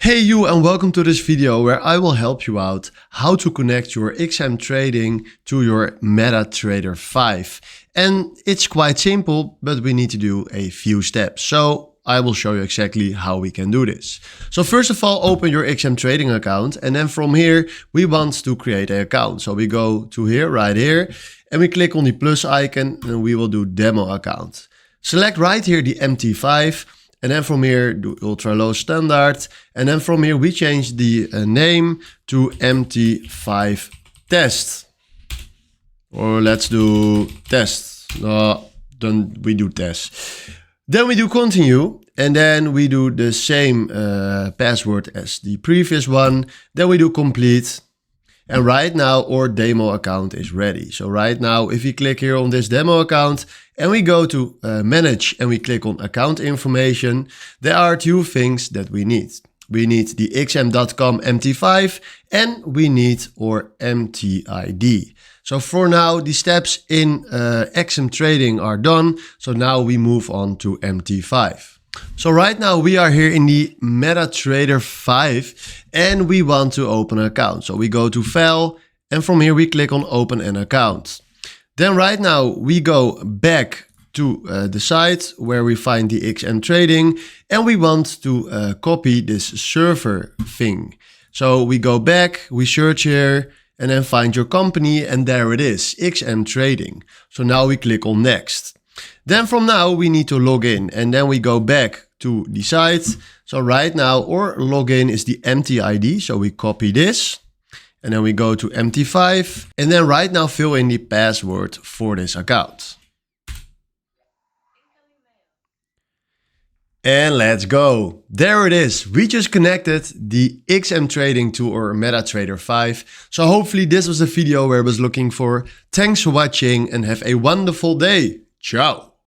Hey you, and welcome to this video where I will help you out how to connect your XM trading to your MetaTrader 5. And it's quite simple, but we need to do a few steps. So I will show you exactly how we can do this. So first of all, open your XM trading account, and then from here we want to create an account. So we go to here, right here, and we click on the plus icon and we will do demo account. Select right here the MT5. And then from here, do ultra low standard. And then from here, we change the name to MT5 test. Or let's do test. No, then we do test. Then we do continue. And then we do the same password as the previous one. Then we do complete. And right now our demo account is ready. So right now, if we click here on this demo account and we go to manage and we click on account information, there are two things that we need. We need the xm.com MT5 and we need our MT-ID. So for now, the steps in XM trading are done. So now we move on to MT5. So right now we are here in the MetaTrader 5 and we want to open an account. So we go to File and from here we click on Open an Account. Then right now we go back to the site where we find the XM trading and we want to copy this server thing. So we go back, we search here and then find your company and there it is, XM trading. So now we click on Next. Then from now we need to log in and then we go back to the site. So right now our login is the MT-ID. So we copy this and then we go to MT5 and then right now fill in the password for this account. And let's go. There it is. We just connected the XM trading to our MetaTrader 5. So hopefully this was a video where I was looking for. Thanks for watching and have a wonderful day. Ciao.